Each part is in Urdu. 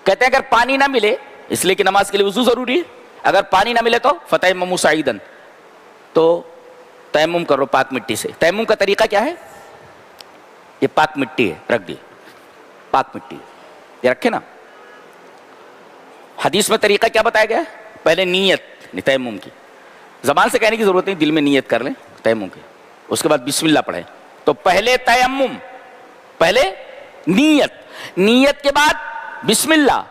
کہتے ہیں اگر پانی نہ ملے، اس لیے کہ نماز کے لیے وضو ضروری ہے، اگر پانی نہ ملے تو فتیمموا صعیدا، تو تیمم کرو پاک مٹی سے۔ تیمم کا طریقہ کیا ہے؟ یہ پاک مٹی ہے، رکھ دی، پاک مٹی یہ رکھے نا۔ حدیث میں طریقہ کیا بتایا گیا ہے؟ پہلے نیت تیمم کی، زبان سے کہنے کی ضرورت نہیں، دل میں نیت کر لیں تیمم کی، اس کے بعد بسم اللہ پڑھیں۔ تو پہلے تیمم، پہلے نیت کے بعد بسم اللہ،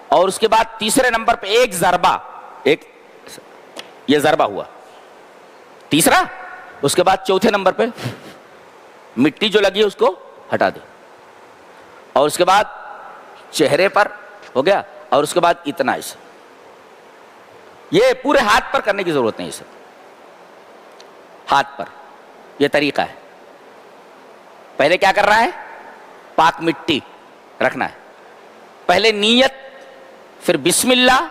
اور اس کے بعد تیسرے نمبر پہ ایک ضربہ، ایک یہ ضربہ ہوا تیسرا، اس کے بعد چوتھے نمبر پہ مٹی جو لگی ہے اس کو ہٹا دے، اور اس کے بعد چہرے پر ہو گیا، اور اس کے بعد اتنا ایسے، یہ پورے ہاتھ پر کرنے کی ضرورت نہیں، اسے ہاتھ پر یہ طریقہ ہے۔ پہلے کیا کر رہا ہے؟ پاک مٹی رکھنا ہے، پہلے نیت، پھر بسم اللہ،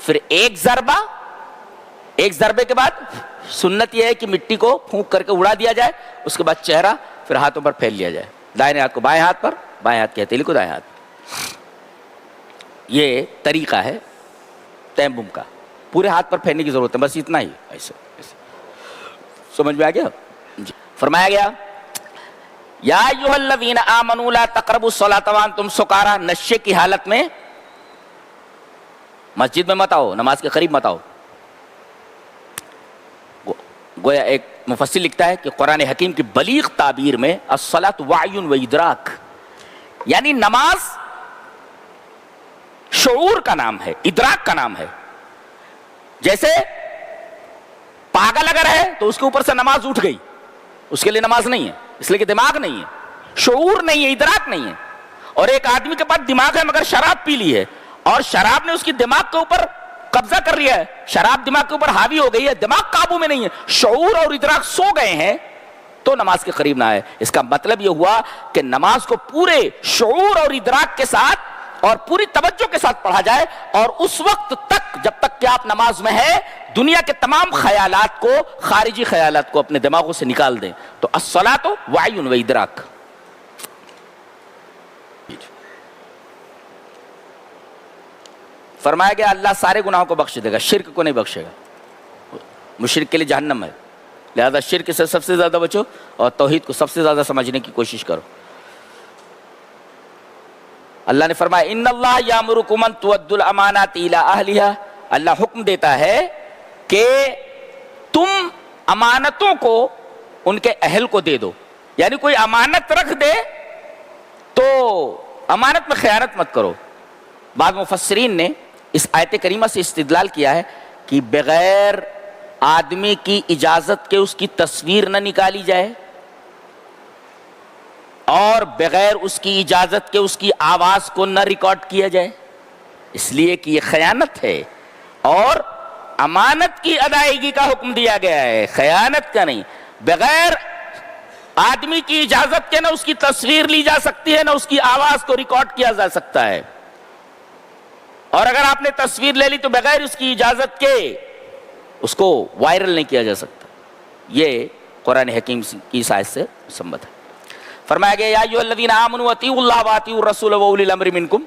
پھر ایک ضربے کے بعد سنت یہ ہے کہ مٹی کو پھونک کر کے اڑا دیا جائے، اس کے بعد چہرہ، پھر ہاتھوں پر پھیل لیا جائے، دائیں ہاتھ کو بائیں ہاتھ پر، بائیں ہاتھ کے ہتھیلی کو دائیں ہاتھ پر۔ یہ طریقہ ہے تیمم کا، پورے ہاتھ پر پھیلنے کی ضرورت ہے، بس اتنا ہی، ایسے سمجھ میں آ گیا؟ جی۔ فرمایا گیا یا ایھا الذین آمنوا لا تقربوا الصلاۃ وانتم سکارى، نشے کی حالت میں مسجد میں مت آؤ، نماز کے قریب مت آؤ۔ گویا ایک مفسر لکھتا ہے کہ قرآن حکیم کی بلیغ تعبیر میں الصلاۃ وعی و ادراک، یعنی نماز شعور کا نام ہے، ادراک کا نام ہے۔ جیسے پاگل اگر ہے تو اس کے اوپر سے نماز اٹھ گئی، اس کے لیے نماز نہیں ہے، اس لیے کہ دماغ نہیں ہے، شعور نہیں ہے، ادراک نہیں ہے۔ اور ایک آدمی کے پاس دماغ ہے مگر شراب پی لی ہے، اور شراب نے اس کی دماغ کے اوپر قبضہ کر لیا ہے، شراب دماغ کے اوپر حاوی ہو گئی ہے، دماغ قابو میں نہیں ہے، شعور اور ادراک سو گئے ہیں، تو نماز کے قریب نہ آئے۔ اس کا مطلب یہ ہوا کہ نماز کو پورے شعور اور ادراک کے ساتھ اور پوری توجہ کے ساتھ پڑھا جائے، اور اس وقت تک جب تک کہ آپ نماز میں ہیں دنیا کے تمام خیالات کو، خارجی خیالات کو اپنے دماغوں سے نکال دیں۔ تو الصلاۃ وعی و ادراک۔ فرمایا گیا اللہ سارے گناہوں کو بخش دے گا، شرک کو نہیں بخشے گا، مشرک کے لیے جہنم ہے، لہذا شرک سے سب سے زیادہ بچو اور توحید کو سب سے زیادہ سمجھنے کی کوشش کرو۔ اللہ نے فرمایا ان اللہ یامرکم ان تؤدوا الامانات الی اہلھا، اللہ حکم دیتا ہے کہ تم امانتوں کو ان کے اہل کو دے دو، یعنی کوئی امانت رکھ دے تو امانت میں خیانت مت کرو۔ بعض مفسرین نے اس آیت کریمہ سے استدلال کیا ہے کہ بغیر آدمی کی اجازت کے اس کی تصویر نہ نکالی جائے، اور بغیر اس کی اجازت کے اس کی آواز کو نہ ریکارڈ کیا جائے، اس لیے کہ یہ خیانت ہے، اور امانت کی ادائیگی کا حکم دیا گیا ہے، خیانت کا نہیں۔ بغیر آدمی کی اجازت کے نہ اس کی تصویر لی جا سکتی ہے، نہ اس کی آواز کو ریکارڈ کیا جا سکتا ہے، اور اگر آپ نے تصویر لے لی تو بغیر اس کی اجازت کے اس کو وائرل نہیں کیا جا سکتا۔ یہ قرآن حکیم کی آیت سے مستنبط ہے۔ فرمایا گیا یا ایھا الذین آمنوا اطیعوا اللہ واطیعوا الرسول واولی الامر منکم،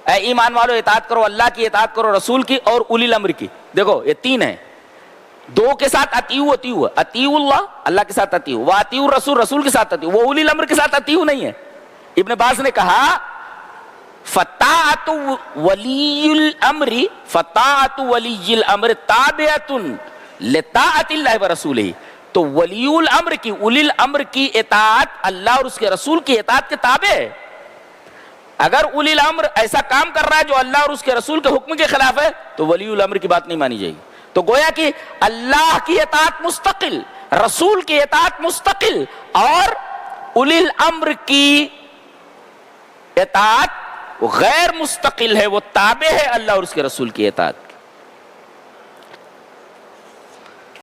اے ایمان والو اطاعت کرو، اللہ کی اطاعت کرو، رسول کی اور اولی الامر کی۔ دیکھو یہ تین ہیں، دو کے ساتھ اطیعوا اللہ، اللہ کے ساتھ اطیعوا، واطیعوا الرسول، رسول کے ساتھ اطیعوا، وہ اولی الامر کے ساتھ اطیعوا نہیں ہے۔ ابن باز نے کہا فطاعت ولی الامر، فطاعت ولی الامر تابعۃ لطاعت اللہ ورسولہ، تو ولی الامر کی، اولی الامر کی اطاعت اللہ اور اس کے رسول کی اطاعت کے تابع ہے۔ اگر اولی الامر ایسا کام کر رہا ہے جو اللہ اور اس کے رسول کے حکم کے خلاف ہے تو ولی الامر کی بات نہیں مانی جائے گی۔ تو گویا کہ اللہ کی اطاعت مستقل، رسول کی اطاعت مستقل، اور اولی الامر کی اطاعت غیر مستقل ہے، وہ تابع ہے اللہ اور اس کے رسول کی اطاعت۔